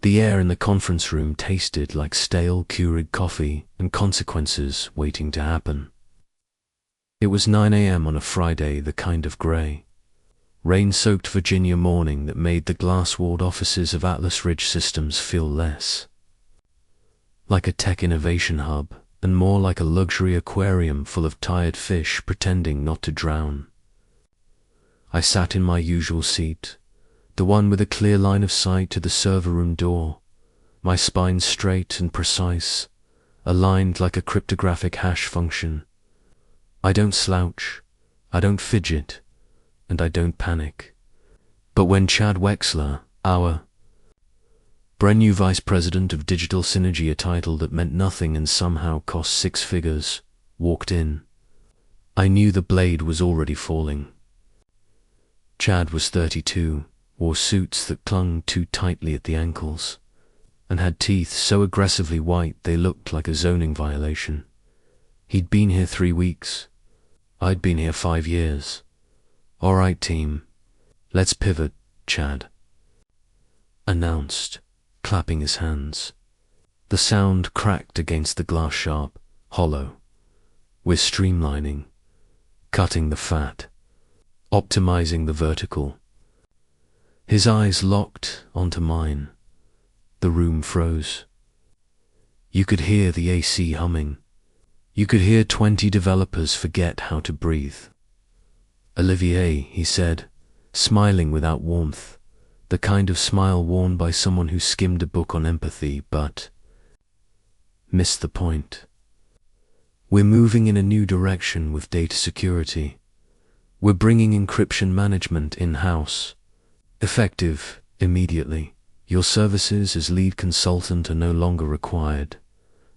The air in the conference room tasted like stale Keurig coffee and consequences waiting to happen. It was 9 a.m. on a Friday, the kind of grey, rain-soaked Virginia morning that made the glass-walled offices of Atlas Ridge Systems feel less like a tech innovation hub and more like a luxury aquarium full of tired fish pretending not to drown. I sat in my usual seat, the one with a clear line of sight to the server room door, my spine straight and precise, aligned like a cryptographic hash function. I don't slouch, I don't fidget, and I don't panic. But when Chad Wexler, our brand new vice president of digital synergy, a title that meant nothing and somehow cost 6 figures, walked in, I knew the blade was already falling. Chad was 32, wore suits that clung too tightly at the ankles, and had teeth so aggressively white they looked like a zoning violation. He'd been here 3 weeks. I'd been here 5 years. "All right, team, let's pivot," Chad announced, clapping his hands. The sound cracked against the glass sharp, hollow. "We're streamlining, cutting the fat, optimizing the vertical." His eyes locked onto mine. The room froze. You could hear the AC humming. You could hear 20 developers forget how to breathe. "Olivier," he said, smiling without warmth, the kind of smile worn by someone who skimmed a book on empathy but missed the point. "We're moving in a new direction with data security. We're bringing encryption management in-house, effective immediately. Your services as lead consultant are no longer required.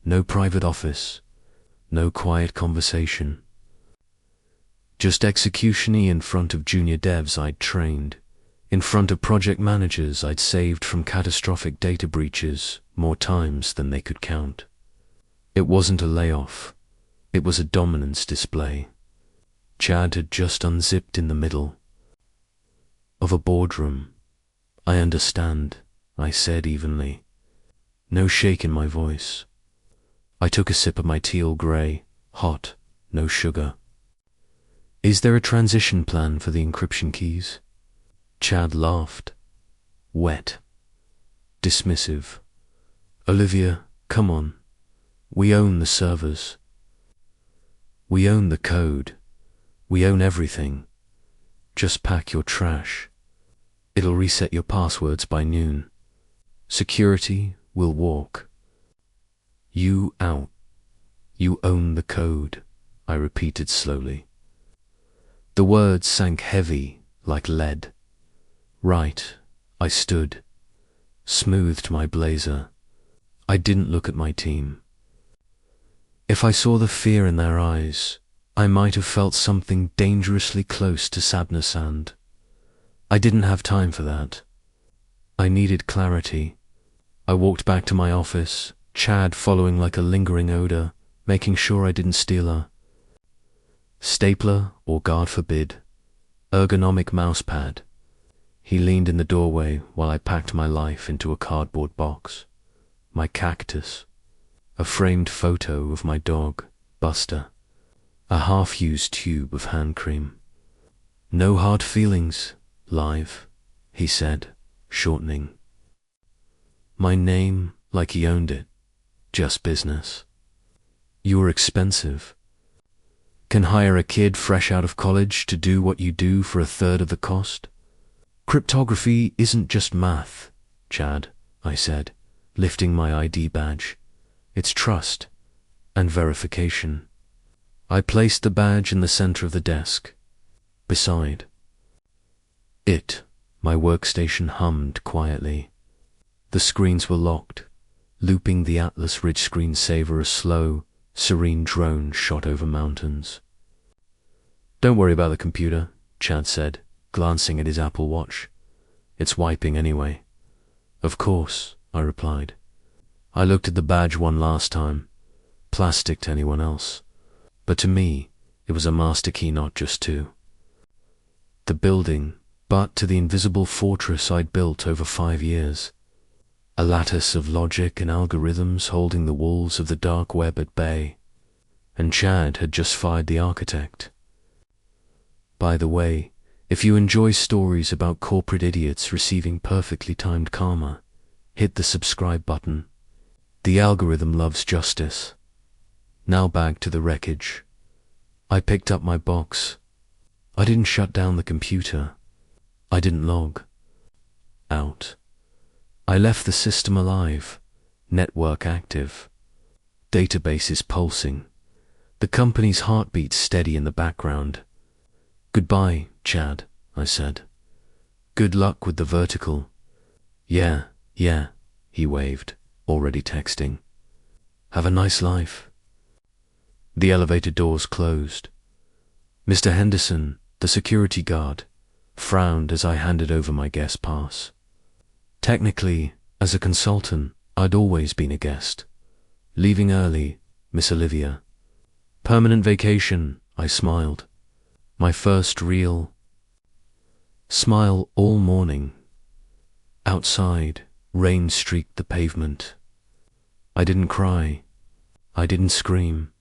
No private office, no quiet conversation. Just execution-y in front of junior devs I'd trained, in front of project managers I'd saved from catastrophic data breaches more times than they could count." It wasn't a layoff. It was a dominance display. Chad had just unzipped in the middle of a boardroom. "I understand," I said evenly, no shake in my voice. I took a sip of my teal grey, hot, no sugar. "Is there a transition plan for the encryption keys?" Chad laughed. Wet. Dismissive. "Olivia, come on. We own the servers. We own the code. We own everything. Just pack your trash. It'll reset your passwords by noon. Security will walk. You out. You own the code," I repeated slowly. The words sank heavy like lead. "Right." I stood, smoothed my blazer. I didn't look at my team. If I saw the fear in their eyes, I might have felt something dangerously close to sadness, and I didn't have time for that. I needed clarity. I walked back to my office, Chad following like a lingering odor, making sure I didn't steal a stapler or, God forbid, ergonomic mousepad. He leaned in the doorway while I packed my life into a cardboard box. My cactus, a framed photo of my dog, Buster, a half-used tube of hand cream. "No hard feelings, Live," he said, shortening my name like he owned it. "Just business. You're expensive. Can hire a kid fresh out of college to do what you do for a third of the cost. Cryptography isn't just math, Chad," I said, lifting my ID badge. "It's trust and verification." I placed the badge in the center of the desk. Beside it, my workstation hummed quietly. The screens were locked, looping the Atlas Ridge screensaver, a slow, serene drone shot over mountains. "Don't worry about the computer," Chad said, glancing at his Apple Watch. "It's wiping anyway." "Of course," I replied. I looked at the badge one last time. Plastic to anyone else, but to me, it was a master key, not just two. The building, but to the invisible fortress I'd built over 5 years. a lattice of logic and algorithms holding the walls of the dark web at bay, and Chad had just fired the architect. By the way, if you enjoy stories about corporate idiots receiving perfectly timed karma, hit the subscribe button. The algorithm loves justice. Now back to the wreckage. I picked up my box. I didn't shut down the computer. I didn't log out. I left the system alive, network active, databases pulsing, the company's heartbeat steady in the background. "Goodbye, Chad," I said. "Good luck with the vertical." Yeah, he waved, already texting. "Have a nice life." The elevator doors closed. Mr. Henderson, the security guard, frowned as I handed over my guest pass. Technically, as a consultant, I'd always been a guest. Leaving early, Miss Olivia. Permanent vacation, I smiled. My first real smile all morning. Outside, rain streaked the pavement. I didn't cry. I didn't scream.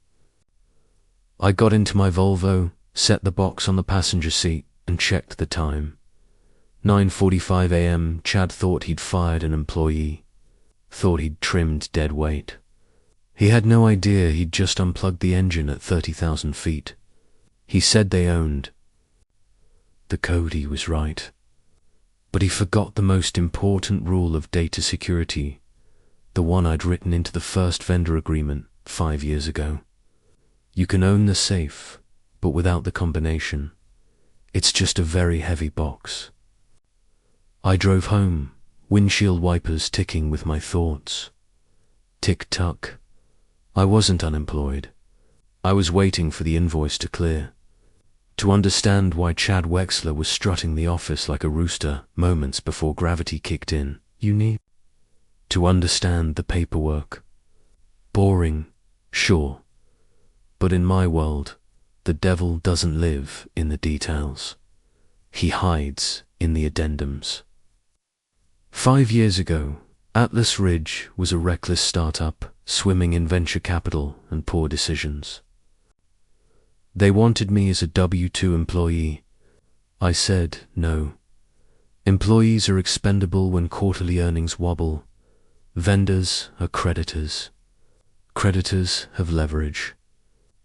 I got into my Volvo, set the box on the passenger seat, and checked the time. 9:45 a.m. Chad thought he'd fired an employee. Thought he'd trimmed dead weight. He had no idea he'd just unplugged the engine at 30,000 feet. He said they owned the code. He was right. But he forgot the most important rule of data security, the one I'd written into the first vendor agreement 5 years ago. You can own the safe, but without the combination, it's just a very heavy box. I drove home, windshield wipers ticking with my thoughts. Tick-tock. I wasn't unemployed. I was waiting for the invoice to clear. To understand why Chad Wexler was strutting the office like a rooster moments before gravity kicked in, you need to understand the paperwork. Boring, sure. But in my world, the devil doesn't live in the details. He hides in the addendums. 5 years ago, Atlas Ridge was a reckless startup, swimming in venture capital and poor decisions. They wanted me as a W-2 employee. I said no. Employees are expendable when quarterly earnings wobble. Vendors are creditors. Creditors have leverage.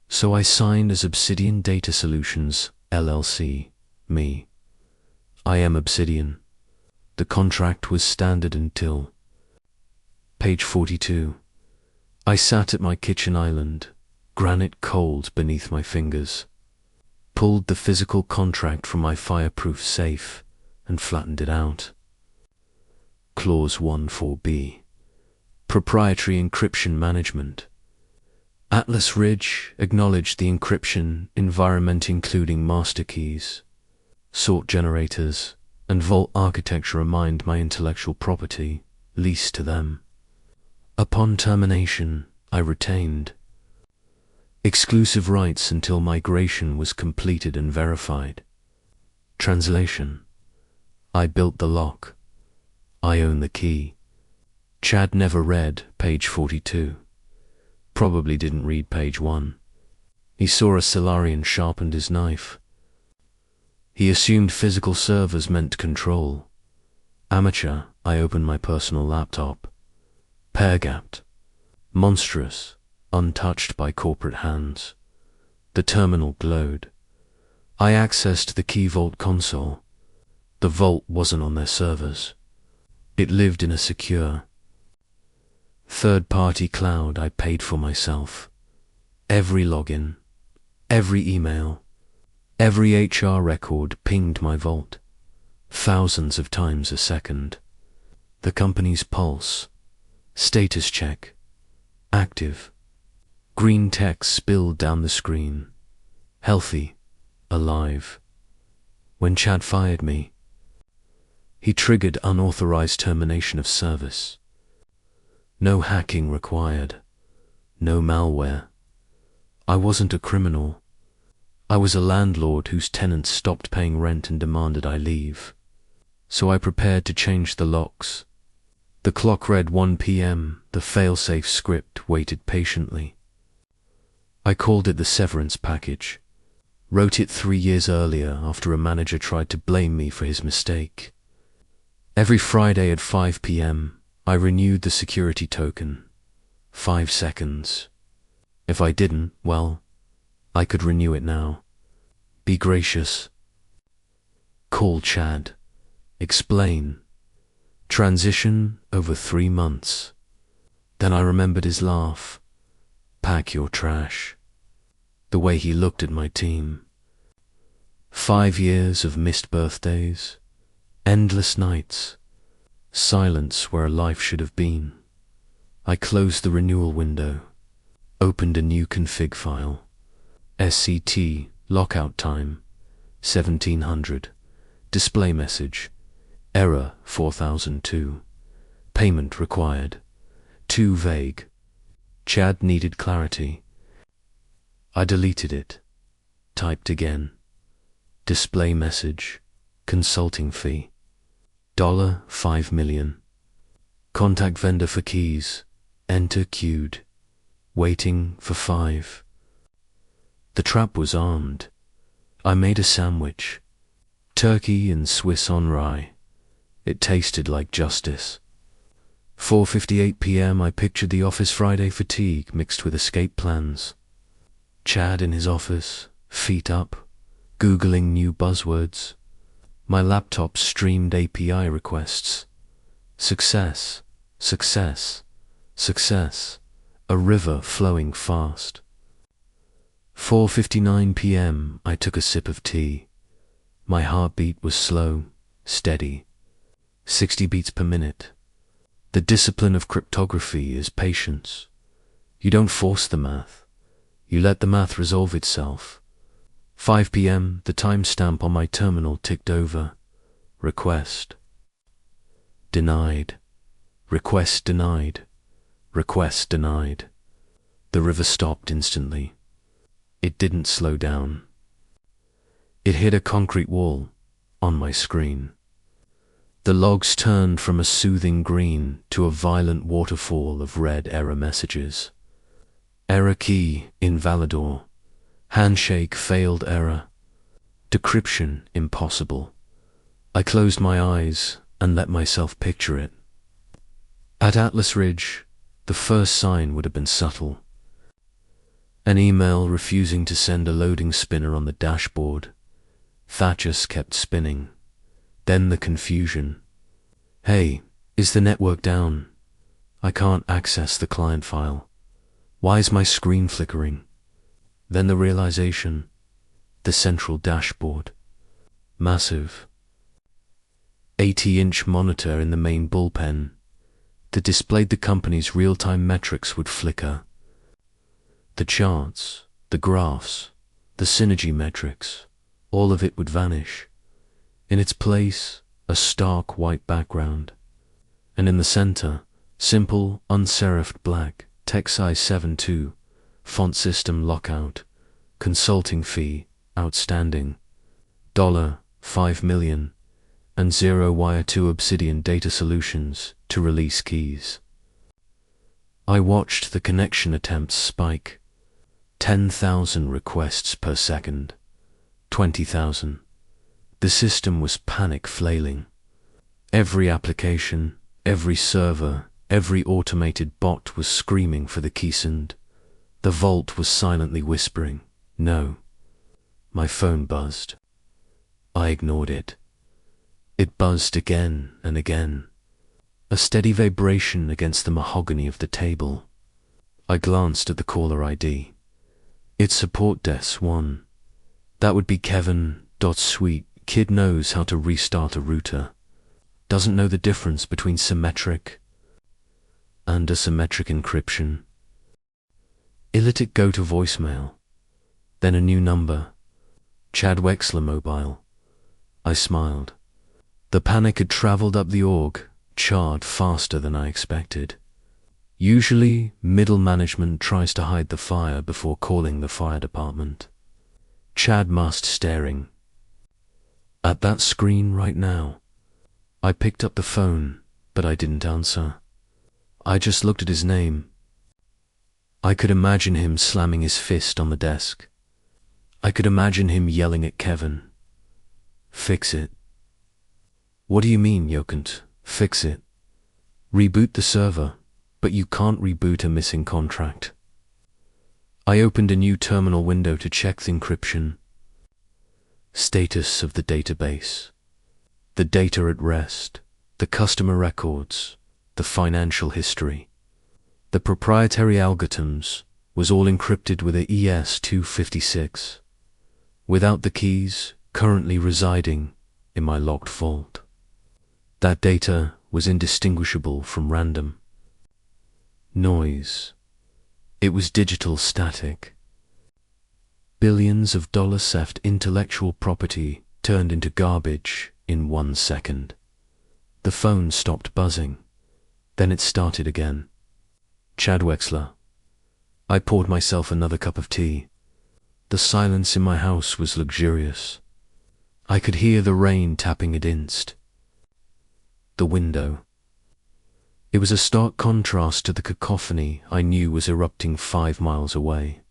So I signed as Obsidian Data Solutions, LLC, me. I am Obsidian. The contract was standard until page 42. I sat at my kitchen island, granite cold beneath my fingers, pulled the physical contract from my fireproof safe and flattened it out. Clause 14B. Proprietary encryption management. Atlas Ridge acknowledged the encryption environment including master keys, sort generators, and vault architecture remained my intellectual property, leased to them. Upon termination, I retained exclusive rights until migration was completed and verified. Translation. I built the lock. I own the key. Chad never read page 42. Probably didn't read page 1. He saw a Solarian sharpened his knife. He assumed physical servers meant control. Amateur, I opened my personal laptop. Pair-gapped. Monstrous, untouched by corporate hands. The terminal glowed. I accessed the key vault console. The vault wasn't on their servers. It lived in a secure, third-party cloud I paid for myself. Every login, every email, every HR record pinged my vault, thousands of times a second. The company's pulse, status check, active. Green text spilled down the screen. Healthy, alive. When Chad fired me, he triggered unauthorized termination of service. No hacking required. No malware. I wasn't a criminal. I was a landlord whose tenants stopped paying rent and demanded I leave. So I prepared to change the locks. The clock read 1 p.m. The failsafe script waited patiently. I called it the severance package. Wrote it 3 years earlier after a manager tried to blame me for his mistake. Every Friday at 5 p.m., I renewed the security token. 5 seconds. If I didn't, well, I could renew it now. Be gracious. Call Chad. Explain. Transition over 3 months. Then I remembered his laugh. Pack your trash. The way he looked at my team. 5 years of missed birthdays. Endless nights. Silence where a life should have been. I closed the renewal window. Opened a new config file. SCT, lockout time, 1700. Display message. Error 4002. Payment required. Too vague. Chad needed clarity. I deleted it. Typed again. Display message. Consulting fee. $5 million. Contact vendor for keys. Enter queued. Waiting for 5. The trap was armed. I made a sandwich. Turkey and Swiss on rye. It tasted like justice. 4:58 p.m. I pictured the office Friday fatigue mixed with escape plans. Chad in his office, feet up, Googling new buzzwords. My laptop streamed API requests. Success, success, success. A river flowing fast. 4:59 p.m. I took a sip of tea. My heartbeat was slow, steady. 60 beats per minute. The discipline of cryptography is patience. You don't force the math. You let the math resolve itself. 5 p.m. The timestamp on my terminal ticked over. Request. Denied. Request denied. Request denied. The river stopped instantly. It didn't slow down. It hit a concrete wall on my screen. The logs turned from a soothing green to a violent waterfall of red error messages. Error key invalidor. Handshake failed error. Decryption impossible. I closed my eyes and let myself picture it. At Atlas Ridge, the first sign would have been subtle. An email refusing to send a loading spinner on the dashboard. Thatchers kept spinning. Then the confusion. Hey, is the network down? I can't access the client file. Why is my screen flickering? Then the realization. The central dashboard. Massive. 80-inch monitor in the main bullpen that displayed the company's real-time metrics would flicker. The charts, the graphs, the synergy metrics, all of it would vanish. In its place, a stark white background. And in the center, simple, unserifed black, text size 7:2, font system lockout, consulting fee, outstanding, $5 million, and 0 Obsidian Data Solutions to release keys. I watched the connection attempts spike. 10,000 requests per second. 20,000. The system was panic flailing. Every application, every server, every automated bot was screaming for the keysend. The vault was silently whispering, no. My phone buzzed. I ignored it. It buzzed again and again. A steady vibration against the mahogany of the table. I glanced at the caller ID. It's support desk 1. That would be Kevin.Sweet. Kid knows how to restart a router. Doesn't know the difference between symmetric and asymmetric encryption. Let it go to voicemail. Then a new number. Chad Wexler mobile. I smiled. The panic had traveled up the org chart faster than I expected. Usually, middle management tries to hide the fire before calling the fire department. Chad must staring at that screen right now. I picked up the phone. but I didn't answer. I just looked at his name. I could imagine him slamming his fist on the desk. I could imagine him yelling at Kevin. Fix it. What do you mean, Jokant? Fix it. Reboot the server, but you can't reboot a missing contract. I opened a new terminal window to check the encryption. Status of the database. The data at rest, the customer records, the financial history. The proprietary algorithms was all encrypted with a ES-256, without the keys currently residing in my locked vault. That data was indistinguishable from random noise. It was digital static. Billions of dollars theft intellectual property turned into garbage in 1 second. The phone stopped buzzing. Then it started again. Chad Wexler. I poured myself another cup of tea. The silence in my house was luxurious. I could hear the rain tapping against the window. It was a stark contrast to the cacophony I knew was erupting 5 miles away.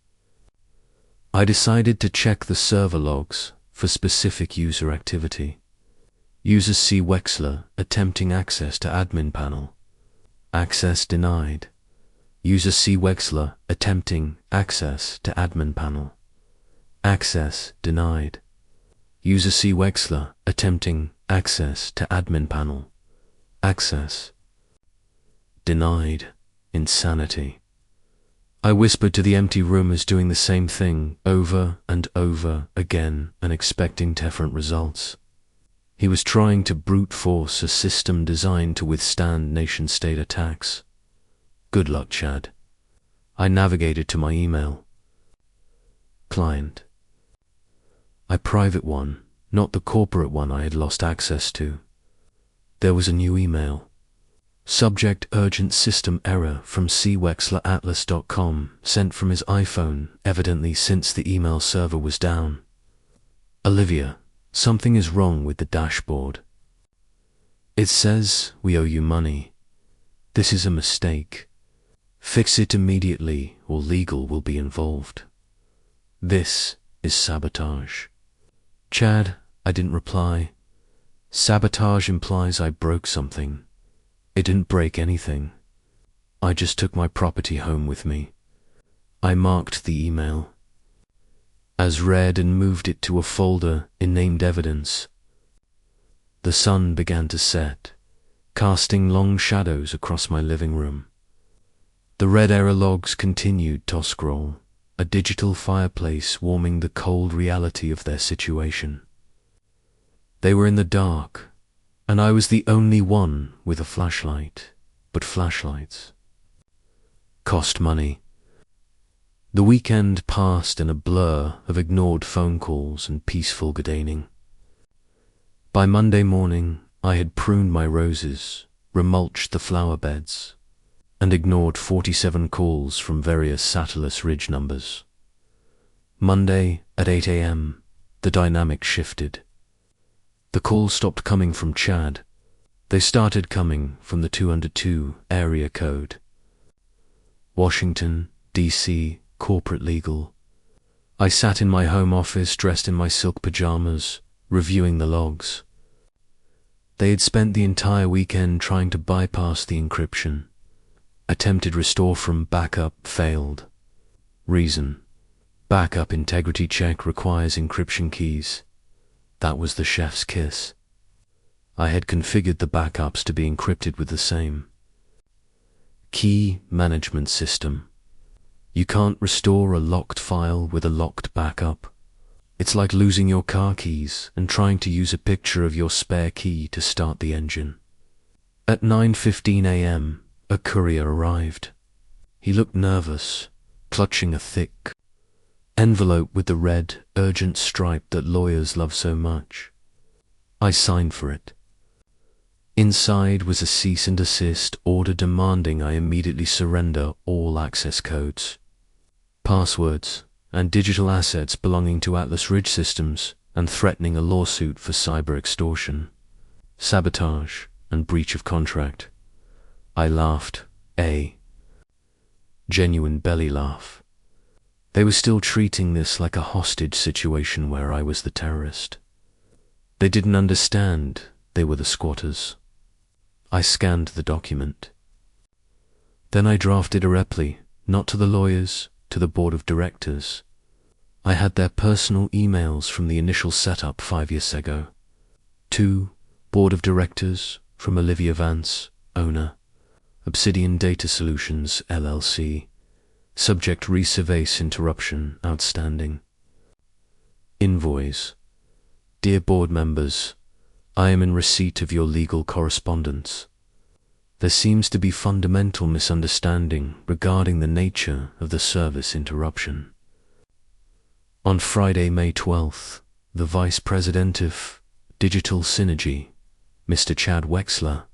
I decided to check the server logs for specific user activity. User C. Wexler attempting access to admin panel. Access denied. User C. Wexler attempting access to admin panel. Access denied. User C. Wexler attempting access to admin panel. Access denied. Insanity. I whispered to the empty room as doing the same thing over and over again and expecting different results. He was trying to brute force a system designed to withstand nation-state attacks. Good luck, Chad. I navigated to my email. Client. A private one, not the corporate one I had lost access to. There was a new email. Subject urgent system error from cwexleratlas.com, sent from his iPhone, evidently since the email server was down. Olivia, something is wrong with the dashboard. It says we owe you money. This is a mistake. Fix it immediately or legal will be involved. This is sabotage. Chad, I didn't reply. Sabotage implies I broke something. It didn't break anything. I just took my property home with me. I marked the email as read and moved it to a folder in named evidence. The sun began to set, casting long shadows across my living room. The red error logs continued to scroll, a digital fireplace warming the cold reality of their situation. They were in the dark, and I was the only one with a flashlight, but flashlights cost money. The weekend passed in a blur of ignored phone calls and peaceful gadaning. By Monday morning, I had pruned my roses, remulched the flower beds, and ignored 47 calls from various Satellus Ridge numbers. Monday at 8 a.m., the dynamic shifted. The calls stopped coming from Chad. They started coming from the 202 area code. Washington, D.C., corporate legal. I sat in my home office dressed in my silk pajamas, reviewing the logs. They had spent the entire weekend trying to bypass the encryption. Attempted restore from backup failed. Reason: backup integrity check requires encryption keys. That was the chef's kiss. I had configured the backups to be encrypted with the same key management system. You can't restore a locked file with a locked backup. It's like losing your car keys and trying to use a picture of your spare key to start the engine. At 9:15 a.m., a courier arrived. He looked nervous, clutching a thick envelope with the red, urgent stripe that lawyers love so much. I signed for it. Inside was a cease and desist order demanding I immediately surrender all access codes, passwords, and digital assets belonging to Atlas Ridge Systems, and threatening a lawsuit for cyber extortion, sabotage, and breach of contract. I laughed, a genuine belly laugh. They were still treating this like a hostage situation where I was the terrorist. They didn't understand they were the squatters. I scanned the document. Then I drafted a reply, not to the lawyers, to the board of directors. I had their personal emails from the initial setup 5 years ago. To board of directors from Olivia Vance, owner, Obsidian Data Solutions, LLC. Subject reservice interruption outstanding. Invoice. Dear board members, I am in receipt of your legal correspondence. There seems to be fundamental misunderstanding regarding the nature of the service interruption. On Friday, May 12th, the Vice President of Digital Synergy, Mr. Chad Wexler,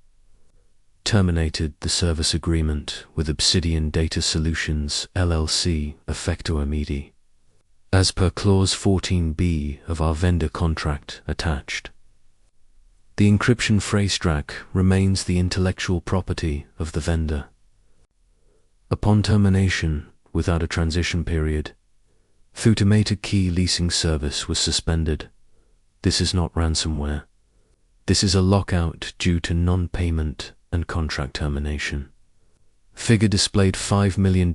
terminated the service agreement with Obsidian Data Solutions, LLC, effecto immedi, as per Clause 14b of our vendor contract attached. The encryption phrase-track remains the intellectual property of the vendor. Upon termination, without a transition period, the automated key leasing service was suspended. This is not ransomware. This is a lockout due to non-payment and contract termination. Figure displayed $5 million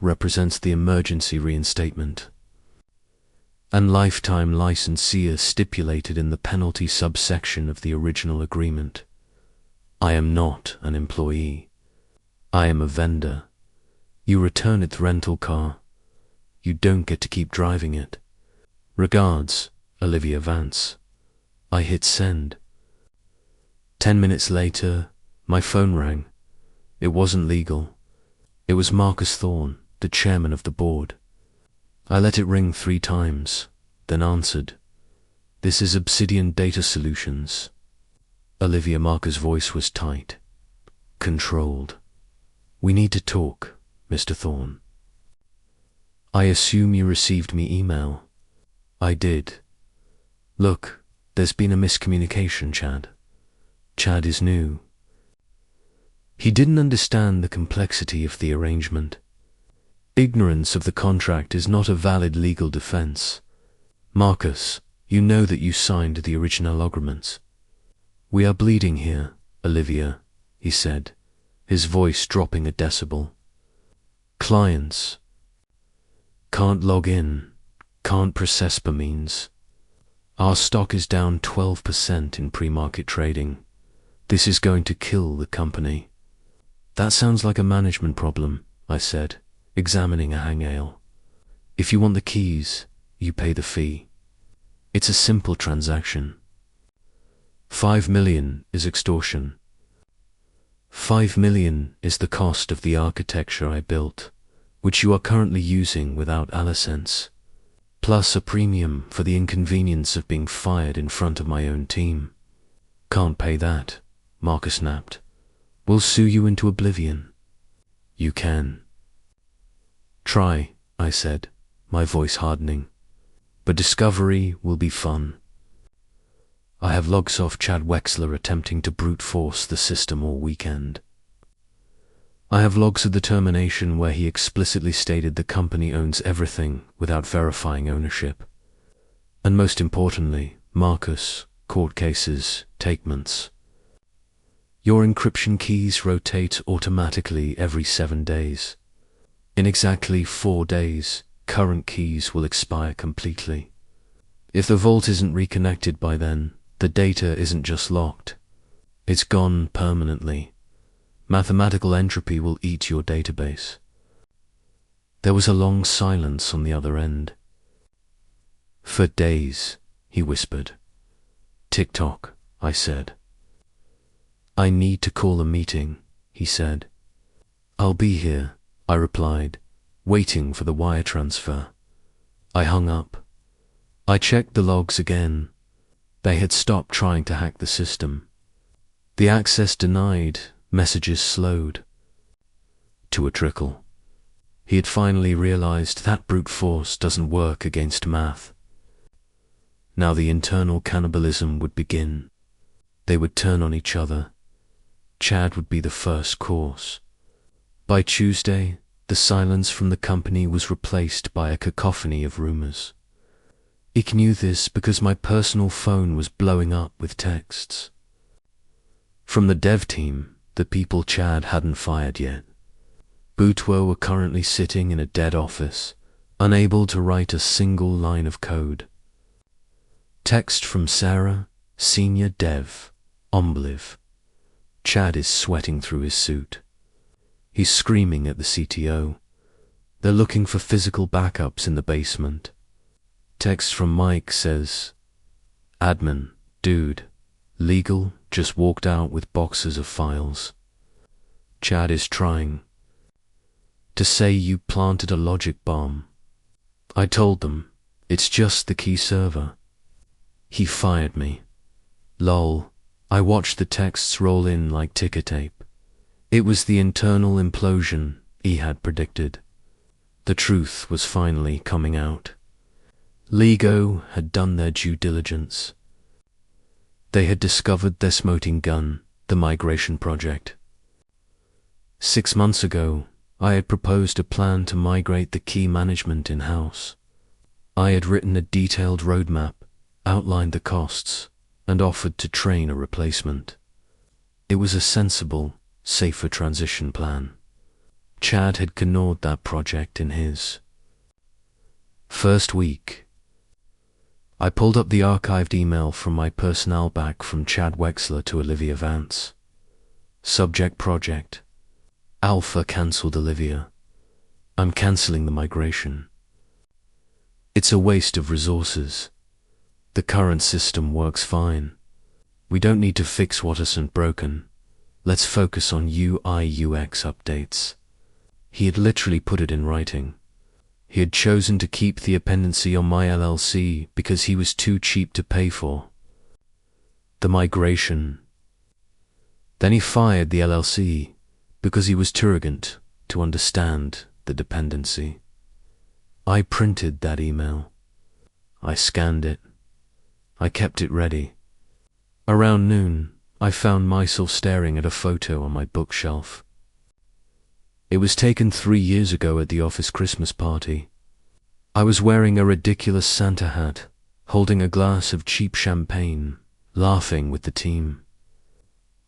represents the emergency reinstatement. And lifetime licensee as stipulated in the penalty subsection of the original agreement. I am not an employee. I am a vendor. You return its rental car. You don't get to keep driving it. Regards, Olivia Vance. I hit send. 10 minutes later, my phone rang. It wasn't legal. It was Marcus Thorne, the chairman of the board. I let it ring 3 times, then answered. This is Obsidian Data Solutions. Olivia Marcus' voice was tight, controlled. We need to talk, Mr. Thorne. I assume you received me email. I did. Look, there's been a miscommunication, Chad. Chad is new. He didn't understand the complexity of the arrangement. Ignorance of the contract is not a valid legal defense. Marcus, you know that you signed the original agreements. We are bleeding here, Olivia, he said, his voice dropping a decibel. Clients can't log in, can't process per means. Our stock is down 12% in pre-market trading. This is going to kill the company. That sounds like a management problem, I said, examining a hang ale. If you want the keys, you pay the fee. It's a simple transaction. 5 million is extortion. 5 million is the cost of the architecture I built, which you are currently using without AliSense, plus a premium for the inconvenience of being fired in front of my own team. Can't pay that, Marcus snapped. We'll sue you into oblivion. You can. Try, I said, my voice hardening. But discovery will be fun. I have logs of Chad Wexler attempting to brute force the system all weekend. I have logs of the termination where he explicitly stated the company owns everything without verifying ownership. And most importantly, Marcus, court cases, take months. Your encryption keys rotate automatically every 7 days. In exactly 4 days, current keys will expire completely. If the vault isn't reconnected by then, the data isn't just locked. It's gone permanently. Mathematical entropy will eat your database. There was a long silence on the other end. For days, he whispered. Tick-tock, I said. I need to call a meeting, he said. I'll be here, I replied, waiting for the wire transfer. I hung up. I checked the logs again. They had stopped trying to hack the system. The access denied, messages slowed. To a trickle. He had finally realized that brute force doesn't work against math. Now the internal cannibalism would begin. They would turn on each other, Chad would be the first course. By Tuesday, the silence from the company was replaced by a cacophony of rumors. I knew this because my personal phone was blowing up with texts. From the dev team, the people Chad hadn't fired yet. Bootwo were currently sitting in a dead office, unable to write a single line of code. Text from Sarah, senior dev, Ombliv. Chad is sweating through his suit. He's screaming at the CTO. They're looking for physical backups in the basement. Text from Mike says, admin, dude, legal just walked out with boxes of files. Chad is trying to say you planted a logic bomb. I told them, it's just the key server. He fired me. Lol, I watched the texts roll in like ticker tape. It was the internal implosion he had predicted. The truth was finally coming out. Lego had done their due diligence. They had discovered their smoking gun, the migration project. 6 months ago, I had proposed a plan to migrate the key management in-house. I had written a detailed roadmap, outlined the costs, and offered to train a replacement. It was a sensible, safer transition plan. Chad had ignored that project in his first week. I pulled up the archived email from my personnel back from Chad Wexler to Olivia Vance. Subject project. Alpha cancelled Olivia. I'm cancelling the migration. It's a waste of resources. The current system works fine. We don't need to fix what isn't broken. Let's focus on UI/UX updates. He had literally put it in writing. He had chosen to keep the dependency on my LLC because he was too cheap to pay for the migration. Then he fired the LLC because he was too arrogant to understand the dependency. I printed that email. I scanned it. I kept it ready. Around noon, I found myself staring at a photo on my bookshelf. It was taken 3 years ago at the office Christmas party. I was wearing a ridiculous Santa hat, holding a glass of cheap champagne, laughing with the team.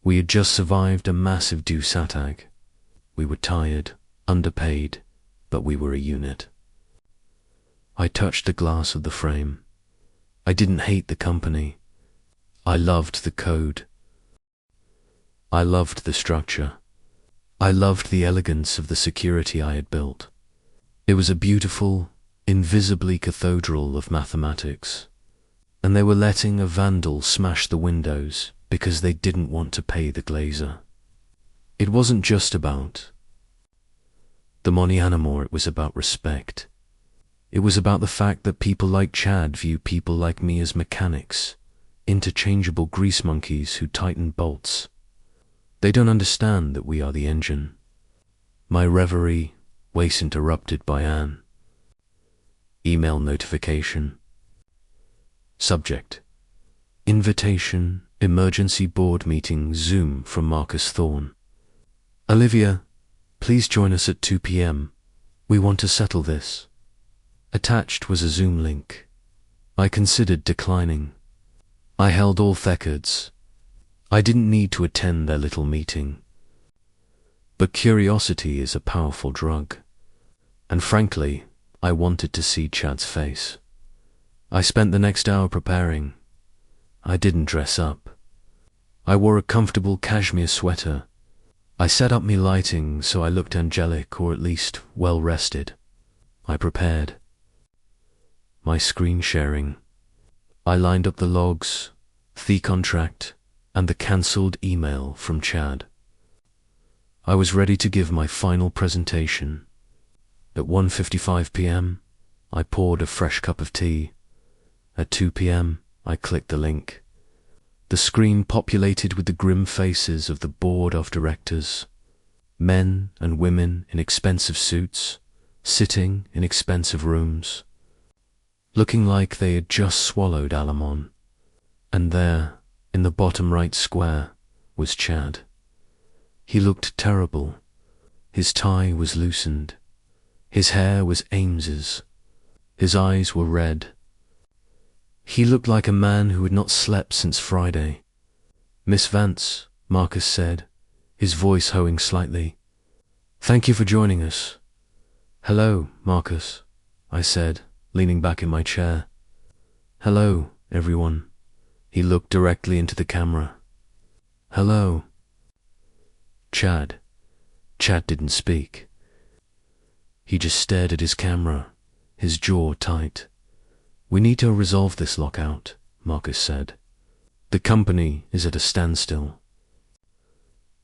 We had just survived a massive DUSATAG. We were tired, underpaid, but we were a unit. I touched the glass of the frame. I didn't hate the company. I loved the code. I loved the structure. I loved the elegance of the security I had built. It was a beautiful, invisibly cathedral of mathematics, and they were letting a vandal smash the windows because they didn't want to pay the glazer. It wasn't just about the money anymore, it was about respect. It was about the fact that people like Chad view people like me as mechanics, interchangeable grease monkeys who tighten bolts. They don't understand that we are the engine. My reverie was interrupted by an email notification. Subject: Invitation, Emergency Board Meeting, Zoom from Marcus Thorne. Olivia, please join us at 2 p.m. We want to settle this. Attached was a Zoom link. I considered declining. I held all records. I didn't need to attend their little meeting. But curiosity is a powerful drug. And frankly, I wanted to see Chad's face. I spent the next hour preparing. I didn't dress up. I wore a comfortable cashmere sweater. I set up me lighting so I looked angelic, or at least well rested. I prepared. My screen sharing. I lined up the logs, the contract, and the cancelled email from Chad. I was ready to give my final presentation. At 1:55 p.m., I poured a fresh cup of tea. At 2 p.m., I clicked the link. The screen populated with the grim faces of the board of directors, men and women in expensive suits, sitting in expensive rooms, looking like they had just swallowed Alamon. And there, in the bottom right square, was Chad. He looked terrible. His tie was loosened. His hair was Ames's. His eyes were red. He looked like a man who had not slept since Friday. "Miss Vance," Marcus said, his voice hoeing slightly. "Thank you for joining us." "Hello, Marcus," I said, leaning back in my chair. "Hello, everyone." He looked directly into the camera. "Hello." Chad. Chad didn't speak. He just stared at his camera, his jaw tight. "We need to resolve this lockout," Marcus said. "The company is at a standstill.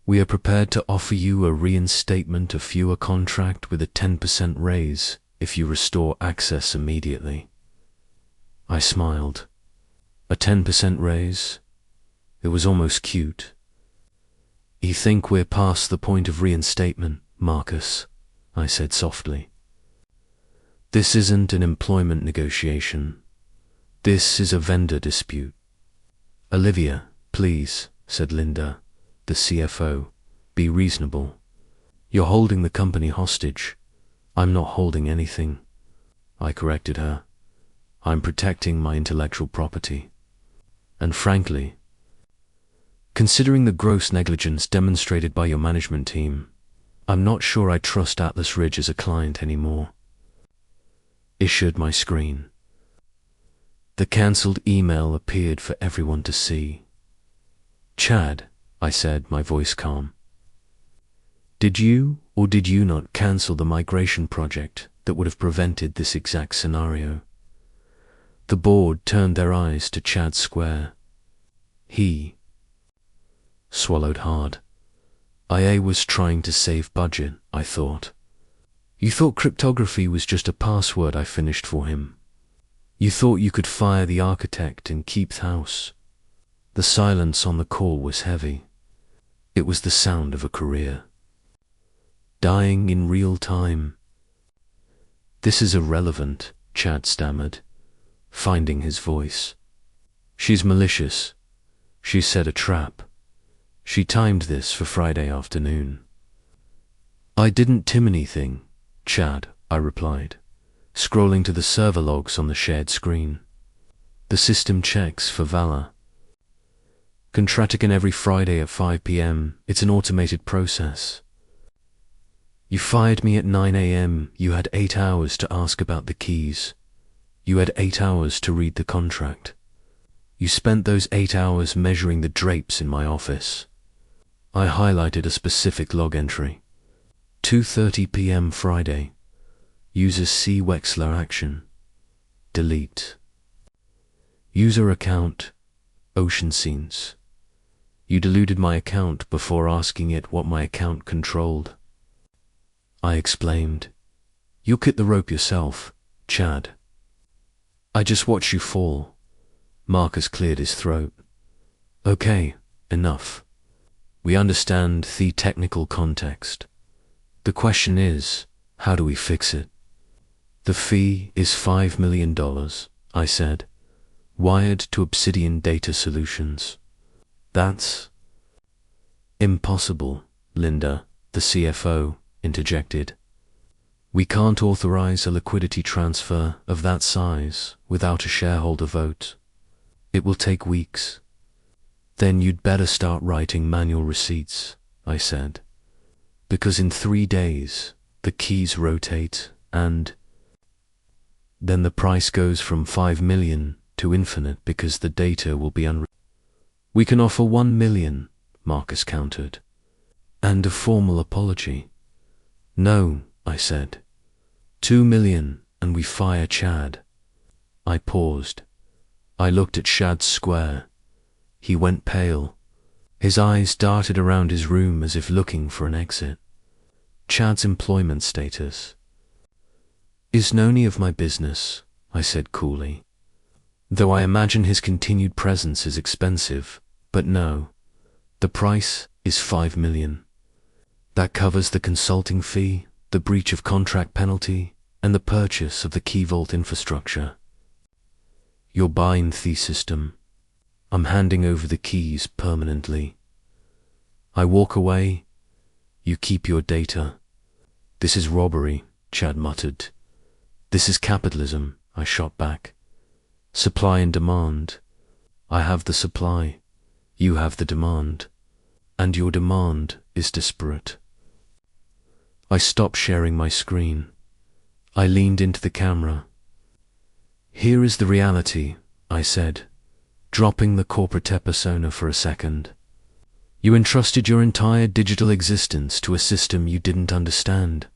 We are prepared to offer you a reinstatement of viewer contract with a 10% raise if you restore access immediately." I smiled. A 10% raise? It was almost cute. "You think we're past the point of reinstatement, Marcus?" I said softly. "This isn't an employment negotiation. This is a vendor dispute." "Olivia, please," said Linda, the CFO, "be reasonable. You're holding the company hostage." "I'm not holding anything," I corrected her. "I'm protecting my intellectual property. And frankly, considering the gross negligence demonstrated by your management team, I'm not sure I trust Atlas Ridge as a client anymore." Issued my screen. The cancelled email appeared for everyone to see. "Chad," I said, my voice calm, "did you or did you not cancel the migration project that would have prevented this exact scenario?" The board turned their eyes to Chad Square. He swallowed hard. IA was trying to save budget, I thought. "You thought cryptography was just a password I finished for him. You thought you could fire the architect and keep the house." The silence on the call was heavy. It was the sound of a career dying in real time. "This is irrelevant," Chad stammered, finding his voice. "She's malicious. She set a trap. She timed this for Friday afternoon." "I didn't tim anything, Chad," I replied, scrolling to the server logs on the shared screen. "The system checks for Valor. Contracting every Friday at 5 p.m. It's an automated process. You fired me at 9 a.m. You had 8 hours to ask about the keys. You had 8 hours to read the contract. You spent those 8 hours measuring the drapes in my office." I highlighted a specific log entry. 2:30 p.m. Friday. User C. Wexler action. Delete. User account, Ocean Scenes. You deleted my account before asking it what my account controlled. I explained. "You'll cut the rope yourself, Chad." "I just watched you fall." Marcus cleared his throat. "Okay, enough. We understand the technical context. The question is, how do we fix it?" "The fee is $5 million, I said, "wired to Obsidian Data Solutions." "That's impossible," Linda, the CFO, interjected. "We can't authorize a liquidity transfer of that size without a shareholder vote. It will take weeks." "Then you'd better start writing manual receipts," I said, "because in 3 days the keys rotate and then the price goes from 5 million to infinite because the data will be "We can offer 1 million, Marcus countered, "and a formal apology." "No," I said, 2 million and we fire Chad." I paused. I looked at Chad Square. He went pale. His eyes darted around his room as if looking for an exit. "Chad's employment status is none of my business," I said coolly. "Though I imagine his continued presence is expensive, but no, the price is 5 million. That covers the consulting fee, the breach of contract penalty, and the purchase of the Key Vault infrastructure. You're buying the system. I'm handing over the keys permanently." I walk away, You keep your data. This is robbery, Chad muttered. This is capitalism, I shot back. Supply and demand. I have the supply. You have the demand. And your demand is disparate. I stopped sharing my screen. I leaned into the camera. Here is the reality, I said, dropping the corporate persona for a second. You entrusted your entire digital existence to a system you didn't understand.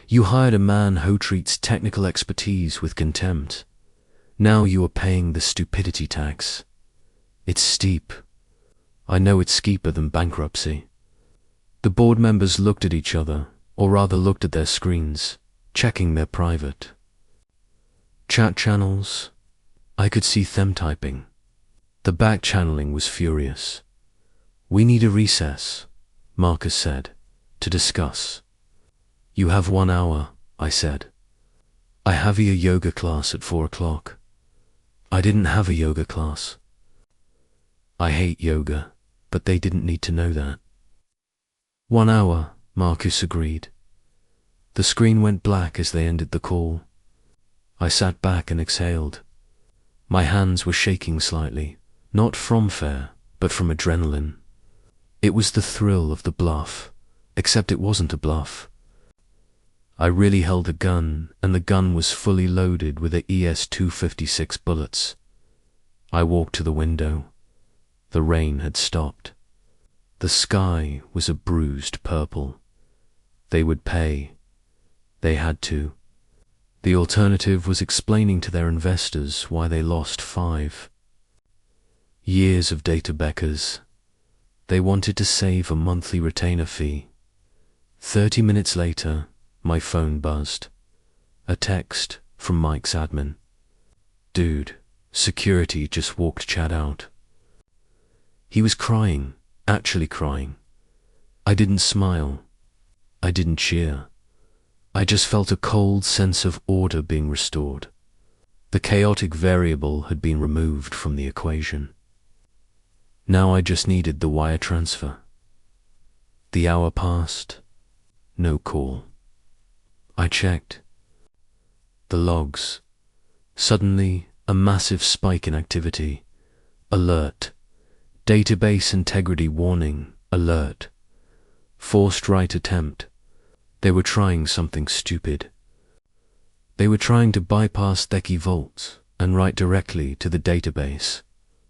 You hired a man who treats technical expertise with contempt. Now you are paying the stupidity tax. It's steep. I know it's steeper than bankruptcy. The board members looked at each other, or rather looked at their screens, checking their private chat channels. I could see them typing. The back channeling was furious. We need a recess, Marcus said, to discuss. You have 1 hour, I said. I have a yoga class at 4 o'clock. I didn't have a yoga class. I hate yoga, but they didn't need to know that. 1 hour, Marcus agreed. The screen went black as they ended the call. I sat back and exhaled. My hands were shaking slightly, not from fear, but from adrenaline. It was the thrill of the bluff, except it wasn't a bluff. I really held a gun, and the gun was fully loaded with ES-256 bullets. I walked to the window. The rain had stopped. The sky was a bruised purple. They would pay. They had to. The alternative was explaining to their investors why they lost 5 years of data Beckers. They wanted to save a monthly retainer fee. 30 minutes later, my phone buzzed. A text from Mike's admin. Dude, security just walked Chad out. He was crying, actually crying. I didn't smile. I didn't cheer. I just felt a cold sense of order being restored. The chaotic variable had been removed from the equation. Now I just needed the wire transfer. The hour passed. No call. I checked. The logs. Suddenly, a massive spike in activity. Alert. Database integrity warning. Alert. Forced write attempt. They were trying something stupid. They were trying to bypass Theki vaults and write directly to the database,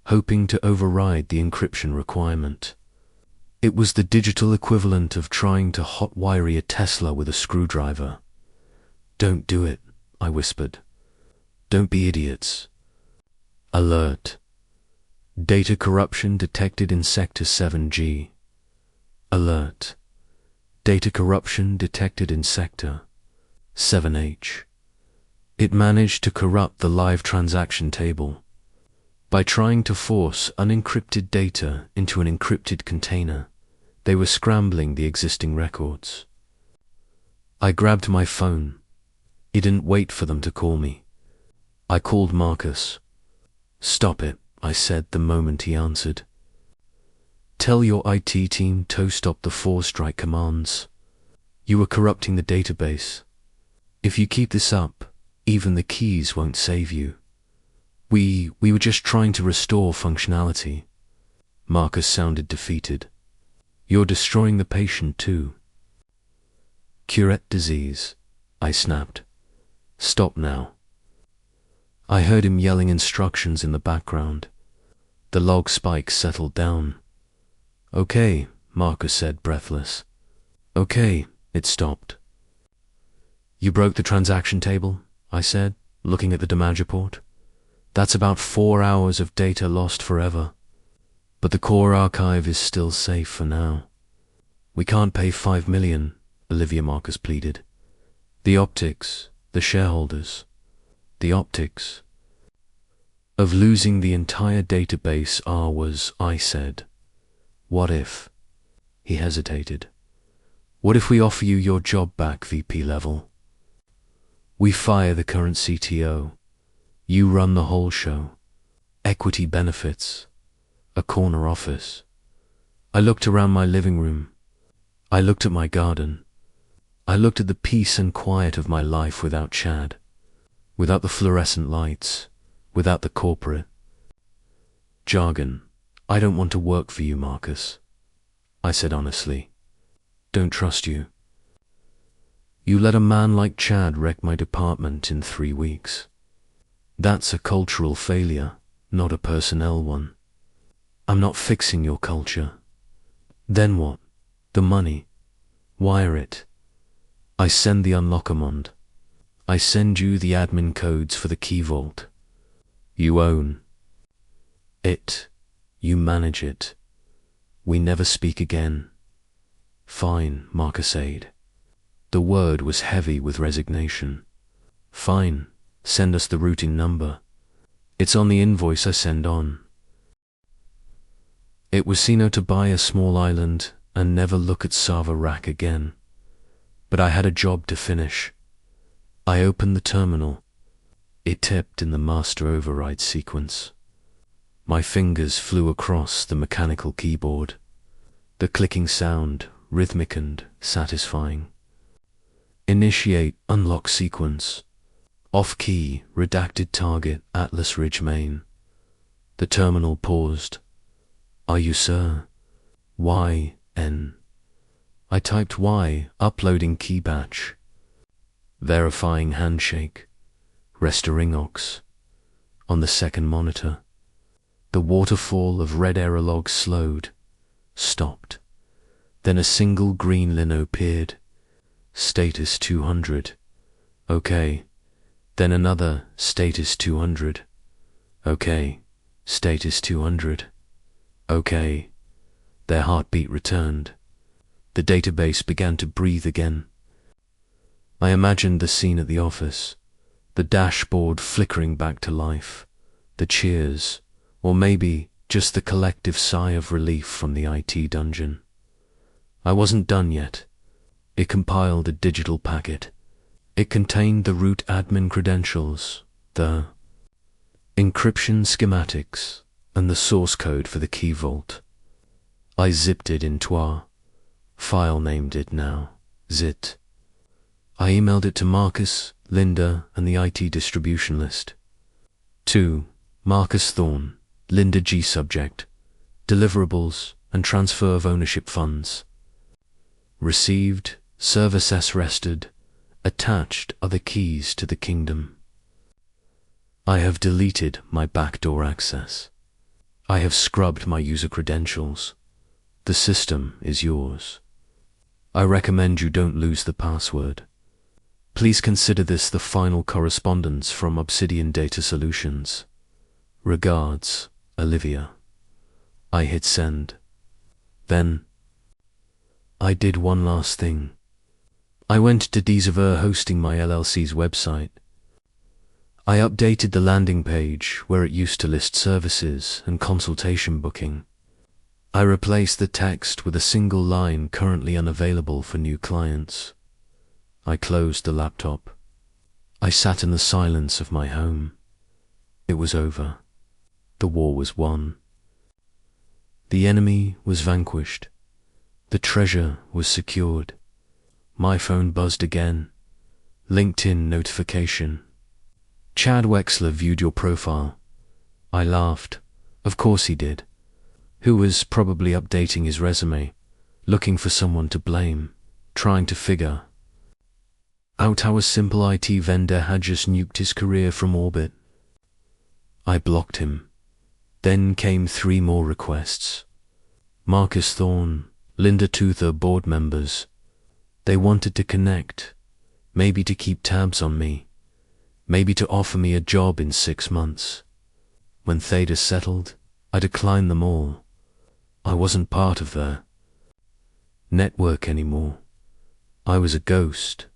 hoping to override the encryption requirement. It was the digital equivalent of trying to hotwire a Tesla with a screwdriver. Don't do it, I whispered. Don't be idiots. Alert. Data corruption detected in Sector 7G. Alert. Data corruption detected in Sector 7H. It managed to corrupt the live transaction table by trying to force unencrypted data into an encrypted container. They were scrambling the existing records. I grabbed my phone. He didn't wait for them to call me. I called Marcus. Stop it, I said the moment he answered. Tell your IT team to stop the 4-strike commands. You are corrupting the database. If you keep this up, even the keys won't save you. We were just trying to restore functionality. Marcus sounded defeated. You're destroying the patient too. Curette disease, I snapped. Stop now. I heard him yelling instructions in the background. The log spike settled down. Okay, Marcus said, breathless. Okay, it stopped. You broke the transaction table, I said, looking at the damage report. That's about 4 hours of data lost forever. But the core archive is still safe for now. We can't pay 5 million, Olivia Marcus pleaded. The optics, the shareholders, the optics of losing the entire database was, I said. What if? He hesitated. What if we offer you your job back, VP level? We fire the current CTO. You run the whole show. Equity benefits. A corner office. I looked around my living room. I looked at my garden. I looked at the peace and quiet of my life without Chad, without the fluorescent lights, without the corporate jargon. I don't want to work for you, Marcus, I said honestly. Don't trust you. You let a man like Chad wreck my department in 3 weeks. That's a cultural failure, not a personnel one. I'm not fixing your culture. Then what? The money. Wire it. I send the unlockament. I send you the admin codes for the key vault. You own it. You manage it. We never speak again. Fine, Marcus said. The word was heavy with resignation. Fine, send us the routing number. It's on the invoice I send on. It was Sino to buy a small island and never look at Sava Rack again. But I had a job to finish. I opened the terminal. It tipped in the master override sequence. My fingers flew across the mechanical keyboard. The clicking sound, rhythmic and satisfying. Initiate unlock sequence. Off-key, redacted target, Atlas Ridge Main. The terminal paused. Are you, sir? Y-N. I typed Y, uploading key batch. Verifying handshake. Restauringox. On the second monitor. The waterfall of red error logs slowed, stopped. Then a single green lino appeared. Status 200. Okay. Then another, status 200. Okay. Status 200. Okay. Their heartbeat returned. The database began to breathe again. I imagined the scene at the office, the dashboard flickering back to life, the cheers, or maybe just the collective sigh of relief from the IT dungeon. I wasn't done yet. It compiled a digital packet. It contained the root admin credentials, the encryption schematics, and the source code for the key vault. I zipped it into our file, named it now Zit. I emailed it to Marcus, Linda, and the IT distribution list. 2. Marcus Thorne, Linda G. Subject, deliverables and transfer of ownership funds. Received, service S rested, attached are the keys to the kingdom. I have deleted my backdoor access. I have scrubbed my user credentials. The system is yours. I recommend you don't lose the password. Please consider this the final correspondence from Obsidian Data Solutions. Regards, Olivia. I hit send. Then, I did one last thing. I went to Deezer hosting my LLC's website. I updated the landing page where it used to list services and consultation booking. I replaced the text with a single line currently unavailable for new clients. I closed the laptop. I sat in the silence of my home. It was over. The war was won. The enemy was vanquished. The treasure was secured. My phone buzzed again. LinkedIn notification. Chad Wexler viewed your profile. I laughed. Of course he did. Who was probably updating his resume, looking for someone to blame, trying to figure out how a simple IT vendor had just nuked his career from orbit. I blocked him. Then came 3 more requests. Marcus Thorne, Linda Toother board members. They wanted to connect, maybe to keep tabs on me, maybe to offer me a job in 6 months. When Theta settled, I declined them all. I wasn't part of their network anymore. I was a ghost,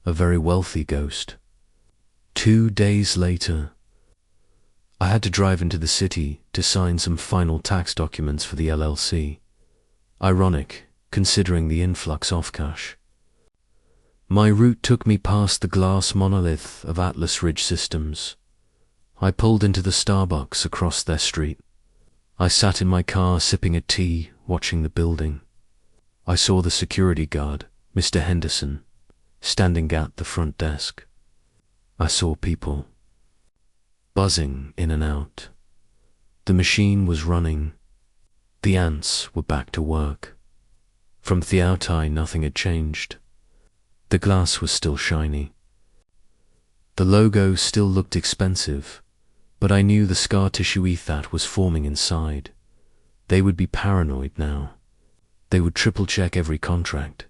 a very wealthy ghost. 2 days later, I had to drive into the city to sign some final tax documents for the LLC. Ironic, considering the influx of cash. My route took me past the glass monolith of Atlas Ridge Systems. I pulled into the Starbucks across their street. I sat in my car sipping a tea, watching the building. I saw the security guard, Mr. Henderson, standing at the front desk. I saw people buzzing in and out. The machine was running. The ants were back to work. From the outside, nothing had changed. The glass was still shiny. The logo still looked expensive, but I knew the scar tissue that was forming inside. They would be paranoid now. They would triple-check every contract.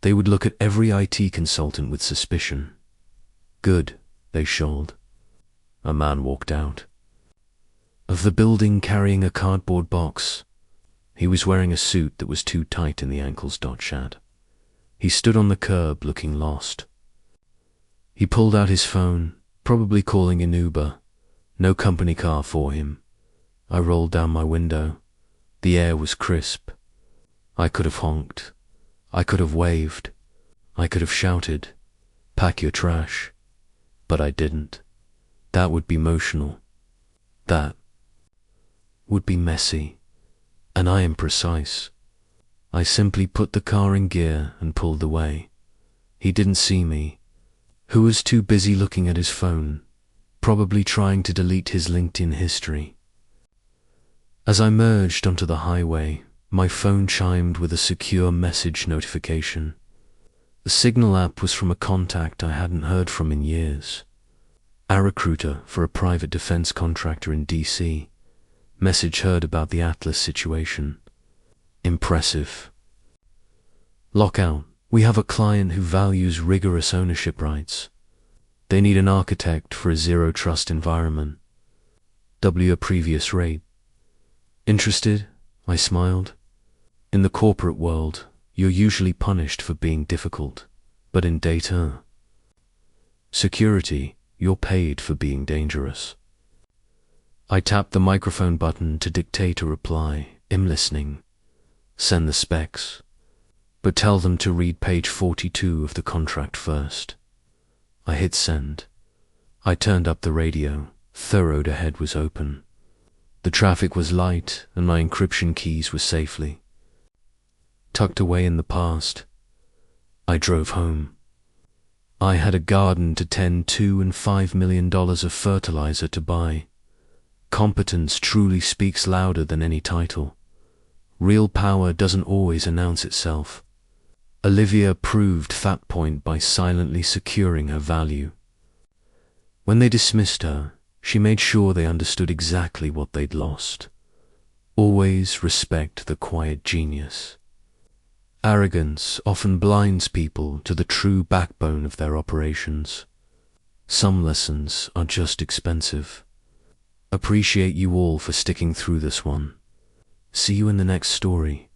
They would look at every IT consultant with suspicion. Good, they shulled. A man walked out of the building carrying a cardboard box. He was wearing a suit that was too tight in the ankles. Shad. He stood on the curb looking lost. He pulled out his phone, probably calling an Uber. No company car for him. I rolled down my window. The air was crisp. I could have honked. I could have waved. I could have shouted, "Pack your trash." But I didn't. That would be emotional. That would be messy. And I am precise. I simply put the car in gear and pulled away. He didn't see me. Who was too busy looking at his phone, probably trying to delete his LinkedIn history. As I merged onto the highway, my phone chimed with a secure message notification. The Signal app was from a contact I hadn't heard from in years. A recruiter for a private defense contractor in DC. Message heard about the Atlas situation. Impressive. Lockout. We have a client who values rigorous ownership rights. They need an architect for a zero-trust environment. A previous rate. Interested? I smiled. In the corporate world, you're usually punished for being difficult, but in data security, you're paid for being dangerous. I tapped the microphone button to dictate a reply. I'm listening. Send the specs, but tell them to read page 42 of the contract first. I hit send. I turned up the radio. The road ahead was open. The traffic was light and my encryption keys were safely tucked away in the past. I drove home. I had a garden to tend to and $5 million of fertilizer to buy. Competence truly speaks louder than any title. Real power doesn't always announce itself. Olivia proved that point by silently securing her value. When they dismissed her, she made sure they understood exactly what they'd lost. Always respect the quiet genius. Arrogance often blinds people to the true backbone of their operations. Some lessons are just expensive. Appreciate you all for sticking through this one. See you in the next story.